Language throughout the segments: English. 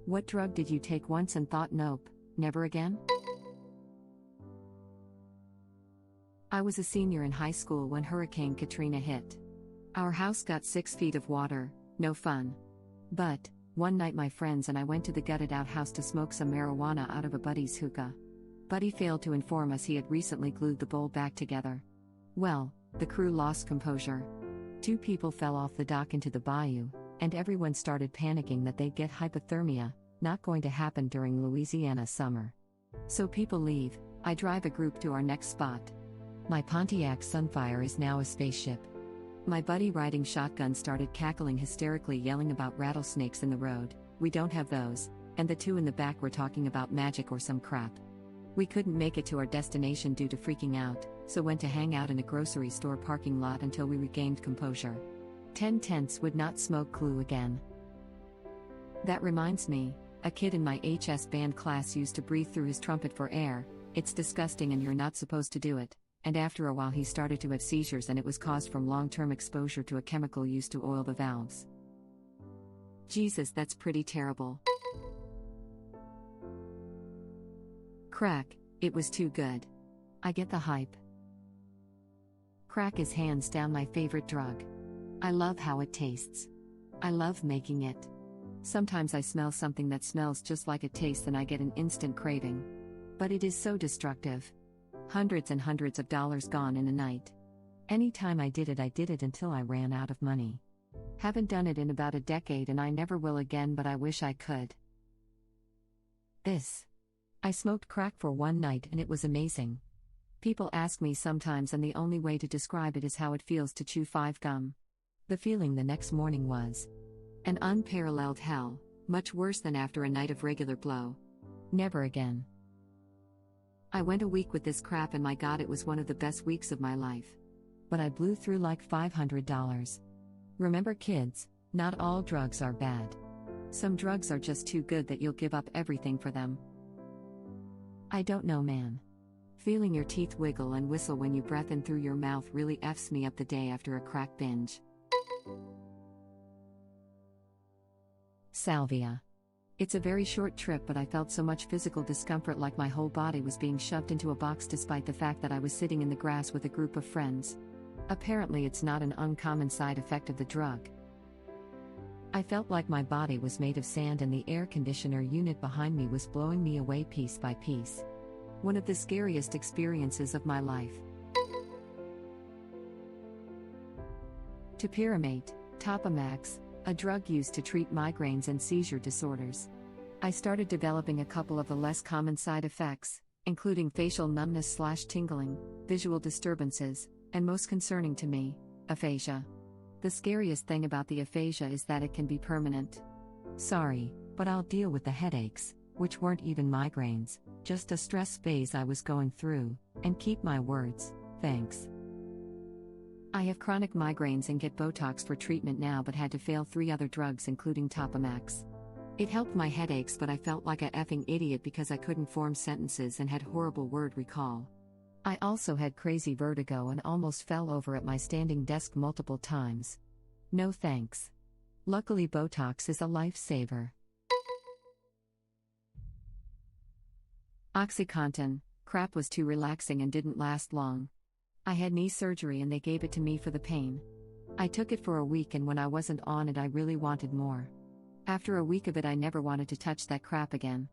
What drug did you take once and thought nope, never again? I was a senior in high school when Hurricane Katrina hit. Our house got 6 feet of water, no fun. But, one night my friends and I went to the gutted out house to smoke some marijuana out of a buddy's hookah. Buddy failed to inform us he had recently glued the bowl back together. Well, the crew lost composure. 2 people fell off the dock into the bayou, and everyone started panicking that they'd get hypothermia, not going to happen during Louisiana summer. So people leave, I drive a group to our next spot. My Pontiac Sunfire is now a spaceship. My buddy riding shotgun started cackling hysterically, yelling about rattlesnakes in the road. We don't have those, and the 2 in the back were talking about magic or some crap. We couldn't make it to our destination due to freaking out, so went to hang out in a grocery store parking lot until we regained composure. 10 tenths would not smoke glue again. That reminds me, a kid in my HS band class used to breathe through his trumpet for air. It's disgusting and you're not supposed to do it. And after a while he started to have seizures, and it was caused from long-term exposure to a chemical used to oil the valves. Jesus, that's pretty terrible. Crack, it was too good. I get the hype. Crack is hands down my favorite drug. I love how it tastes. I love making it. Sometimes I smell something that smells just like it tastes and I get an instant craving. But it is so destructive. Hundreds and hundreds of dollars gone in a night. Anytime I did it until I ran out of money. Haven't done it in about a decade and I never will again, but I wish I could. I smoked crack for one night and it was amazing. People ask me sometimes, and the only way to describe it is how it feels to chew 5 gum. The feeling the next morning was an unparalleled hell, much worse than after a night of regular blow. Never again. I went a week with this crap and my god, it was one of the best weeks of my life. But I blew through like $500. Remember kids, not all drugs are bad. Some drugs are just too good that you'll give up everything for them. I don't know, man. Feeling your teeth wiggle and whistle when you breath in through your mouth really F's me up the day after a crack binge. Salvia. It's a very short trip, but I felt so much physical discomfort, like my whole body was being shoved into a box, despite the fact that I was sitting in the grass with a group of friends. Apparently it's not an uncommon side effect of the drug. I felt like my body was made of sand and the air conditioner unit behind me was blowing me away piece by piece. One of the scariest experiences of my life. Topomax, a drug used to treat migraines and seizure disorders. I started developing a couple of the less common side effects, including facial numbness/tingling, visual disturbances, and most concerning to me, aphasia. The scariest thing about the aphasia is that it can be permanent. Sorry, but I'll deal with the headaches, which weren't even migraines, just a stress phase I was going through, and keep my words, thanks. I have chronic migraines and get Botox for treatment now, but had to fail 3 other drugs including Topomax. It helped my headaches, but I felt like a effing idiot because I couldn't form sentences and had horrible word recall. I also had crazy vertigo and almost fell over at my standing desk multiple times. No thanks. Luckily Botox is a lifesaver. Oxycontin, crap was too relaxing and didn't last long. I had knee surgery and they gave it to me for the pain. I took it for a week, and when I wasn't on it I really wanted more. After a week of it I never wanted to touch that crap again.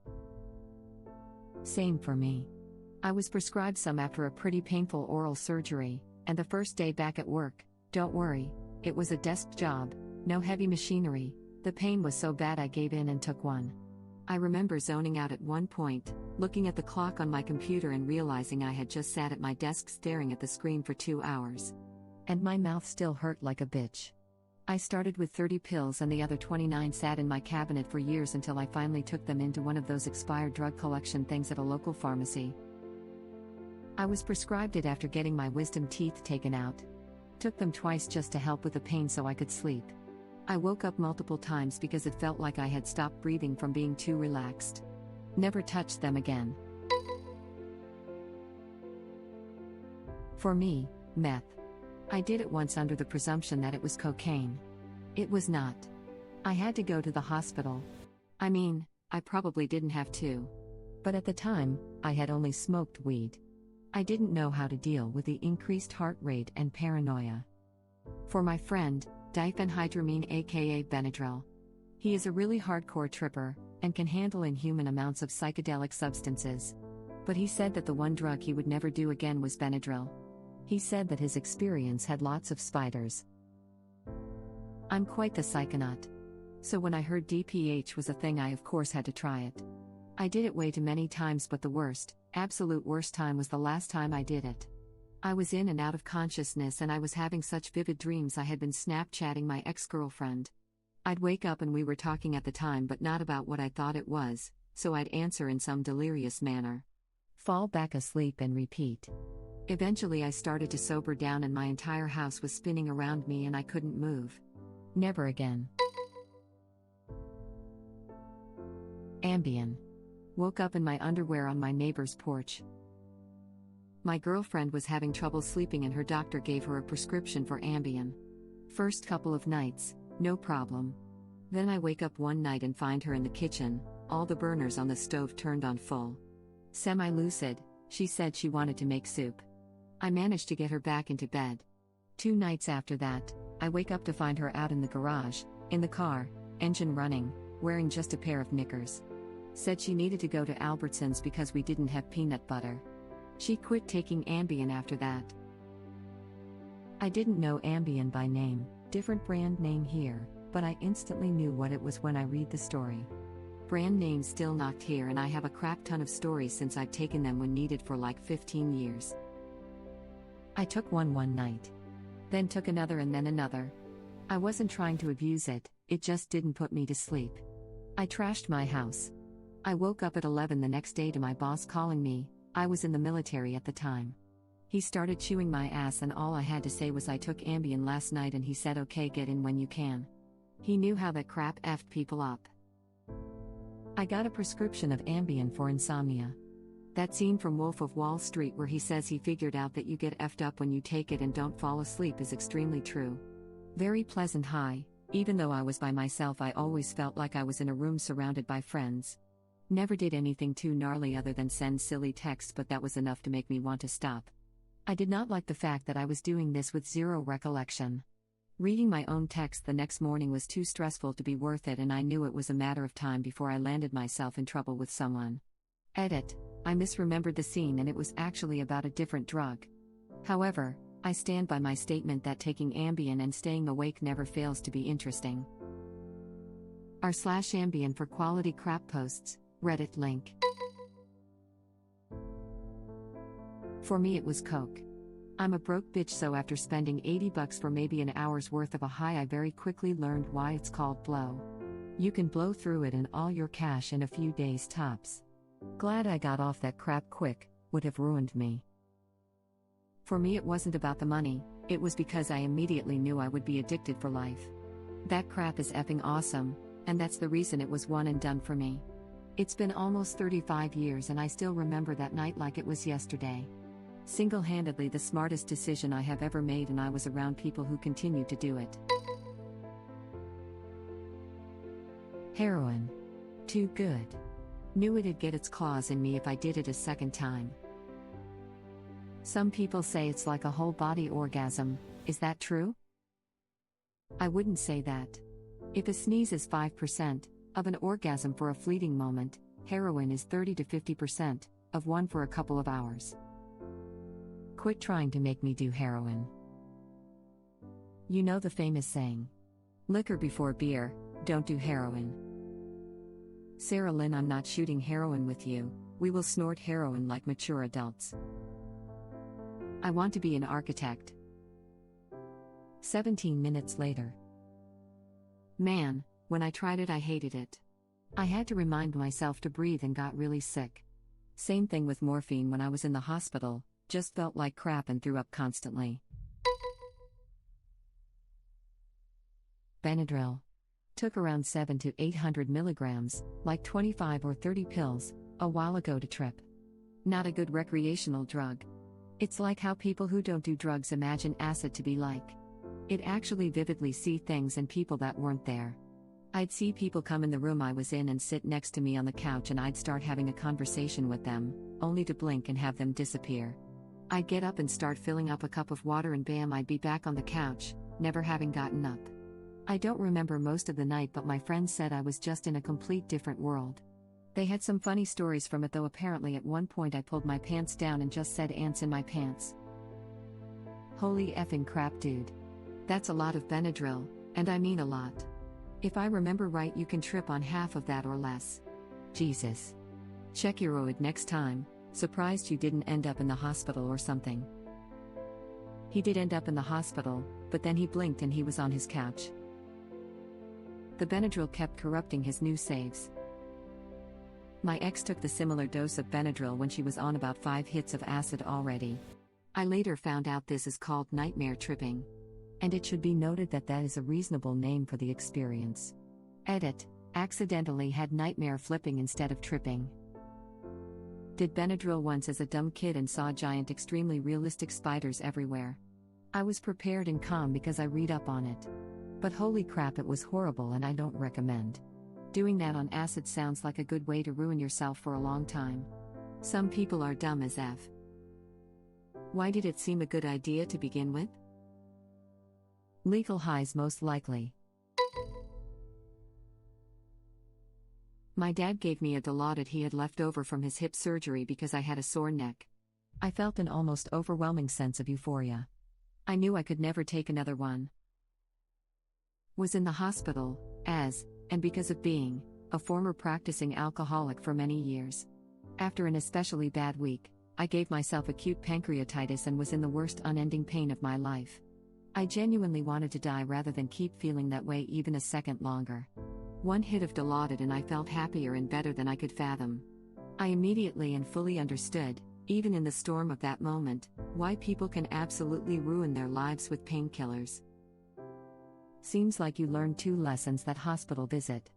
Same for me. I was prescribed some after a pretty painful oral surgery, and the first day back at work, don't worry, it was a desk job, no heavy machinery, the pain was so bad I gave in and took one. I remember zoning out at one point, looking at the clock on my computer and realizing I had just sat at my desk staring at the screen for 2 hours. And my mouth still hurt like a bitch. I started with 30 pills and the other 29 sat in my cabinet for years until I finally took them into one of those expired drug collection things at a local pharmacy. I was prescribed it after getting my wisdom teeth taken out. Took them twice just to help with the pain so I could sleep. I woke up multiple times because it felt like I had stopped breathing from being too relaxed. Never touched them again. For me, meth. I did it once under the presumption that it was cocaine. It was not. I had to go to the hospital. I mean, I probably didn't have to. But at the time, I had only smoked weed. I didn't know how to deal with the increased heart rate and paranoia. For my friend, diphenhydramine aka Benadryl. He is a really hardcore tripper, and can handle inhuman amounts of psychedelic substances. But he said that the one drug he would never do again was Benadryl. He said that his experience had lots of spiders. I'm quite the psychonaut. So when I heard DPH was a thing, I of course had to try it. I did it way too many times, but the worst, absolute worst time was the last time I did it. I was in and out of consciousness and I was having such vivid dreams. I had been Snapchatting my ex-girlfriend. I'd wake up and we were talking at the time but not about what I thought it was, so I'd answer in some delirious manner. Fall back asleep and repeat. Eventually I started to sober down and my entire house was spinning around me and I couldn't move. Never again. Ambien. Woke up in my underwear on my neighbor's porch. My girlfriend was having trouble sleeping and her doctor gave her a prescription for Ambien. First couple of nights, no problem. Then I wake up one night and find her in the kitchen, all the burners on the stove turned on full. Semi-lucid, she said she wanted to make soup. I managed to get her back into bed. 2 nights after that, I wake up to find her out in the garage, in the car, engine running, wearing just a pair of knickers. Said she needed to go to Albertsons because we didn't have peanut butter. She quit taking Ambien after that. I didn't know Ambien by name, different brand name here, but I instantly knew what it was when I read the story. Brand name still knocked here and I have a crap ton of stories since I've taken them when needed for like 15 years. I took one night. Then took another and then another. I wasn't trying to abuse it, it just didn't put me to sleep. I trashed my house. I woke up at 11 the next day to my boss calling me. I was in the military at the time. He started chewing my ass and all I had to say was I took Ambien last night and he said okay, get in when you can. He knew how that crap effed people up. I got a prescription of Ambien for insomnia. That scene from Wolf of Wall Street where he says he figured out that you get effed up when you take it and don't fall asleep is extremely true. Very pleasant high. Even though I was by myself, I always felt like I was in a room surrounded by friends. Never did anything too gnarly other than send silly texts, but that was enough to make me want to stop. I did not like the fact that I was doing this with zero recollection. Reading my own text the next morning was too stressful to be worth it, and I knew it was a matter of time before I landed myself in trouble with someone. Edit. I misremembered the scene and it was actually about a different drug. However, I stand by my statement that taking Ambien and staying awake never fails to be interesting. r/Ambien for quality crap posts, Reddit link. For me it was coke. I'm a broke bitch, so after spending $80 for maybe an hour's worth of a high, I very quickly learned why it's called blow. You can blow through it and all your cash in a few days tops. Glad I got off that crap quick, would have ruined me. For me it wasn't about the money, it was because I immediately knew I would be addicted for life. That crap is effing awesome, and that's the reason it was one and done for me. It's been almost 35 years and I still remember that night like it was yesterday. Single-handedly the smartest decision I have ever made, and I was around people who continue to do it. Heroin. Too good. Knew it'd get its claws in me if I did it a second time. Some people say it's like a whole body orgasm. Is that true? I wouldn't say that. If a sneeze is 5% of an orgasm for a fleeting moment, heroin is 30 to 50% of one for a couple of hours. Quit trying to make me do heroin. You know the famous saying, liquor before beer, don't do heroin. Sarah Lynn, I'm not shooting heroin with you, we will snort heroin like mature adults. I want to be an architect. 17 minutes later. Man, when I tried it I hated it. I had to remind myself to breathe and got really sick. Same thing with morphine when I was in the hospital, just felt like crap and threw up constantly. Benadryl. Took around 700 to 800 milligrams, like 25 or 30 pills, a while ago to trip. Not a good recreational drug. It's like how people who don't do drugs imagine acid to be like. It actually vividly see things and people that weren't there. I'd see people come in the room I was in and sit next to me on the couch, and I'd start having a conversation with them, only to blink and have them disappear. I'd get up and start filling up a cup of water, and bam, I'd be back on the couch, never having gotten up. I don't remember most of the night, but my friends said I was just in a complete different world. They had some funny stories from it, though. Apparently at one point I pulled my pants down and just said ants in my pants. Holy effing crap, dude. That's a lot of Benadryl, and I mean a lot. If I remember right, you can trip on half of that or less. Jesus. Check your OID next time. Surprised you didn't end up in the hospital or something. He did end up in the hospital, but then he blinked and he was on his couch. The Benadryl kept corrupting his new saves. My ex took the similar dose of Benadryl when she was on about 5 hits of acid already. I later found out this is called nightmare tripping. And it should be noted that that is a reasonable name for the experience. Edit. Accidentally had nightmare flipping instead of tripping. Did Benadryl once as a dumb kid and saw giant, extremely realistic spiders everywhere. I was prepared and calm because I read up on it. But holy crap, it was horrible, and I don't recommend. Doing that on acid sounds like a good way to ruin yourself for a long time. Some people are dumb as F. Why did it seem a good idea to begin with? Legal highs, most likely. My dad gave me a Dilaudid he had left over from his hip surgery because I had a sore neck. I felt an almost overwhelming sense of euphoria. I knew I could never take another one. Was in the hospital, and because of being a former practicing alcoholic for many years. After an especially bad week, I gave myself acute pancreatitis and was in the worst unending pain of my life. I genuinely wanted to die rather than keep feeling that way even a second longer. One hit of Dilaudid and I felt happier and better than I could fathom. I immediately and fully understood, even in the storm of that moment, why people can absolutely ruin their lives with painkillers. Seems like you learned 2 lessons that hospital visit.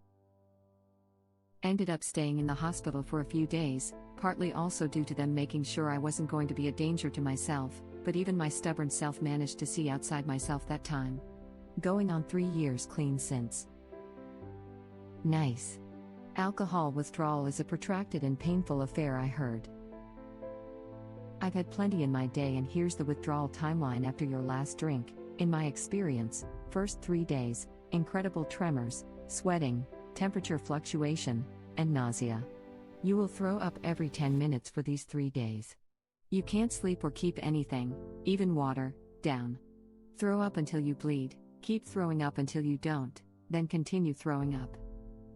Ended up staying in the hospital for a few days, partly also due to them making sure I wasn't going to be a danger to myself, but even my stubborn self managed to see outside myself that time. Going on 3 years clean since. Nice. Alcohol withdrawal is a protracted and painful affair, I heard. I've had plenty in my day, and here's the withdrawal timeline after your last drink. In my experience, first 3 days, incredible tremors, sweating, temperature fluctuation, and nausea. You will throw up every 10 minutes for these 3 days. You can't sleep or keep anything, even water, down. Throw up until you bleed, keep throwing up until you don't, then continue throwing up.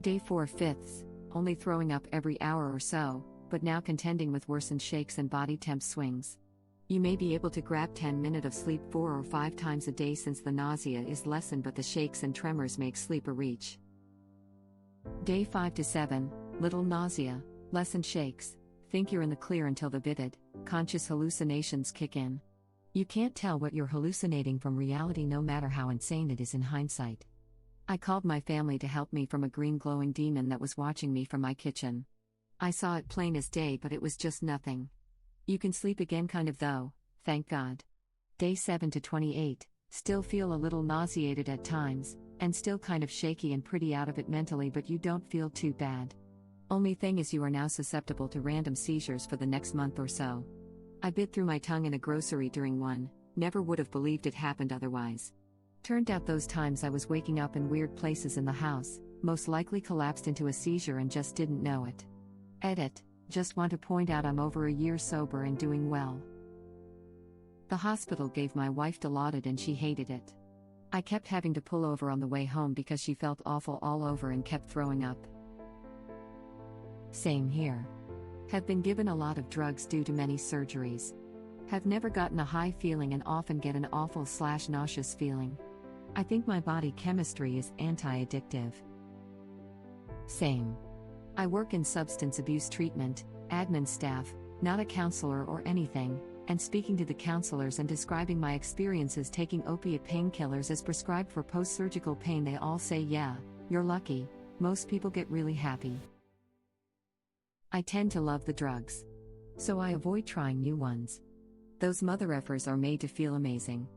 Day 4/5, only throwing up every hour or so, but now contending with worsened shakes and body temp swings. You may be able to grab 10 minutes of sleep 4 or 5 times a day since the nausea is lessened, but the shakes and tremors make sleep a reach. Day 5 to 7, little nausea, lessened shakes, think you're in the clear until the vivid, conscious hallucinations kick in. You can't tell what you're hallucinating from reality, no matter how insane it is in hindsight. I called my family to help me from a green glowing demon that was watching me from my kitchen. I saw it plain as day, but it was just nothing. You can sleep again kind of though, thank God. Day 7 to 28, still feel a little nauseated at times, and still kind of shaky and pretty out of it mentally, but you don't feel too bad. Only thing is you are now susceptible to random seizures for the next month or so. I bit through my tongue in a grocery during one, never would have believed it happened otherwise. Turned out those times I was waking up in weird places in the house, most likely collapsed into a seizure and just didn't know it. Edit. Just want to point out I'm over a year sober and doing well. The hospital gave my wife Dilaudid and she hated it. I kept having to pull over on the way home because she felt awful all over and kept throwing up. Same here. Have been given a lot of drugs due to many surgeries. Have never gotten a high feeling and often get an awful/nauseous feeling. I think my body chemistry is anti-addictive. Same. I work in substance abuse treatment, admin staff, not a counselor or anything, and speaking to the counselors and describing my experiences taking opiate painkillers as prescribed for post-surgical pain, they all say, yeah, you're lucky, most people get really happy. I tend to love the drugs. So I avoid trying new ones. Those mother effers are made to feel amazing.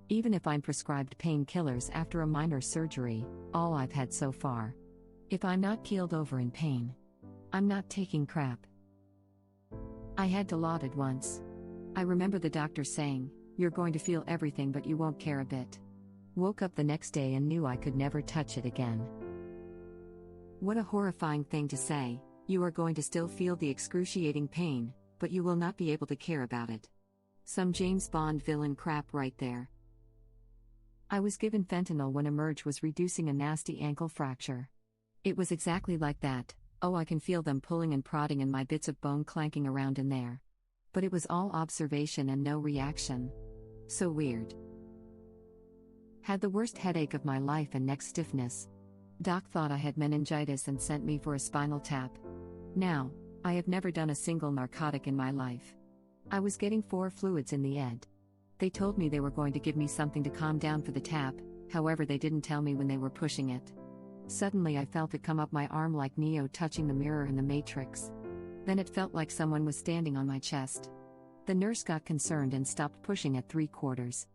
Even if I'm prescribed painkillers after a minor surgery, all I've had so far. If I'm not keeled over in pain, I'm not taking crap. I had Dilaudid once. I remember the doctor saying, "You're going to feel everything but you won't care a bit." Woke up the next day and knew I could never touch it again. What a horrifying thing to say. You are going to still feel the excruciating pain, but you will not be able to care about it. Some James Bond villain crap right there. I was given fentanyl when Emerge was reducing a nasty ankle fracture. It was exactly like that. Oh, I can feel them pulling and prodding and my bits of bone clanking around in there. But it was all observation and no reaction. So weird. Had the worst headache of my life and neck stiffness. Doc thought I had meningitis and sent me for a spinal tap. Now, I have never done a single narcotic in my life. I was getting 4 fluids in the head. They told me they were going to give me something to calm down for the tap, however they didn't tell me when they were pushing it. Suddenly I felt it come up my arm like Neo touching the mirror in the Matrix. Then it felt like someone was standing on my chest. The nurse got concerned and stopped pushing at 3/4.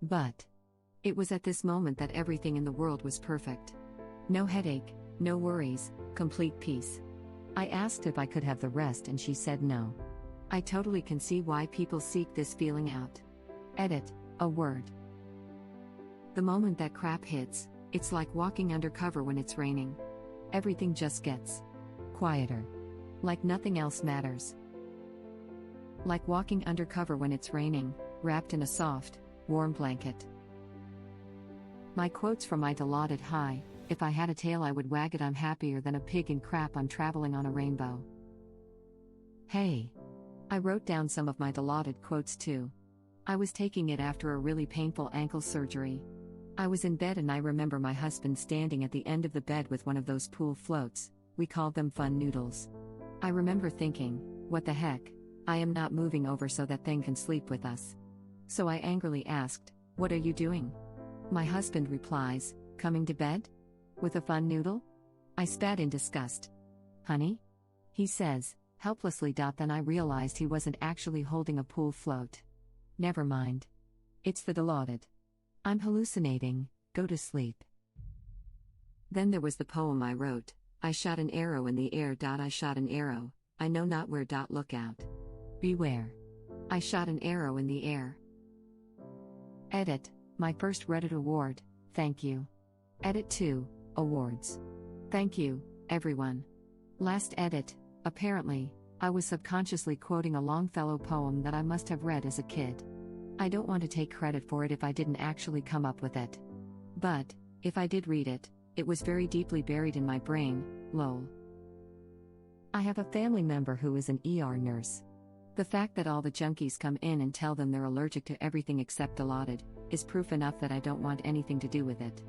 But it was at this moment that everything in the world was perfect. No headache, no worries, complete peace. I asked if I could have the rest and she said no. I totally can see why people seek this feeling out. Edit, a word. The moment that crap hits, it's like walking undercover when it's raining. Everything just gets quieter. Like nothing else matters. Like walking undercover when it's raining, wrapped in a soft, warm blanket. My quotes from my Dilaudid high: if I had a tail I would wag it, I'm happier than a pig in crap, I'm traveling on a rainbow. Hey! I wrote down some of my Dilaudid quotes too. I was taking it after a really painful ankle surgery. I was in bed and I remember my husband standing at the end of the bed with one of those pool floats. We called them fun noodles. I remember thinking, what the heck? I am not moving over so that thing can sleep with us. So I angrily asked, what are you doing? My husband replies, coming to bed? With a fun noodle? I spat in disgust. Honey? He says, helplessly. Then I realized he wasn't actually holding a pool float. Never mind. It's the Dilaudid. I'm hallucinating, go to sleep. Then there was the poem I wrote. I shot an arrow in the air. I shot an arrow, I know not where. Look out. Beware. I shot an arrow in the air. Edit, my first Reddit award, thank you. Edit 2, awards. Thank you, everyone. Last edit, apparently, I was subconsciously quoting a Longfellow poem that I must have read as a kid. I don't want to take credit for it if I didn't actually come up with it. But, if I did read it, it was very deeply buried in my brain, lol. I have a family member who is an ER nurse. The fact that all the junkies come in and tell them they're allergic to everything except Dilaudid is proof enough that I don't want anything to do with it.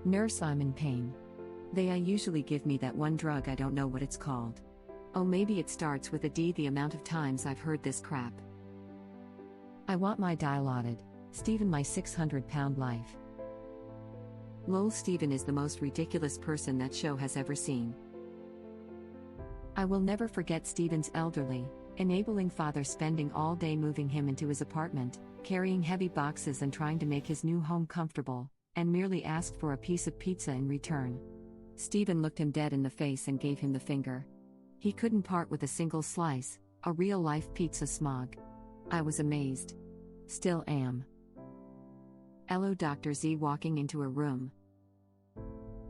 Nurse, I'm in pain. They usually give me that one drug, I don't know what it's called. Oh, maybe it starts with a D. The amount of times I've heard this crap. I want my Dilaudid, Stephen, my 600-pound life. Lol, Stephen is the most ridiculous person that show has ever seen. I will never forget Stephen's elderly, enabling father spending all day moving him into his apartment, carrying heavy boxes and trying to make his new home comfortable, and merely asked for a piece of pizza in return. Stephen looked him dead in the face and gave him the finger. He couldn't part with a single slice, a real-life pizza smog. I was amazed. Still am. Hello, Dr. Z walking into a room.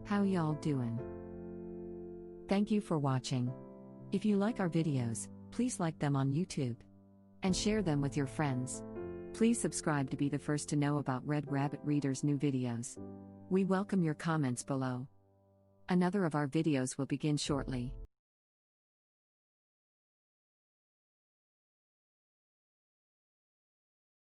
How y'all doing? Thank you for watching. If you like our videos, please like them on YouTube. And share them with your friends. Please subscribe to be the first to know about Red Rabbit Reader's new videos. We welcome your comments below. Another of our videos will begin shortly.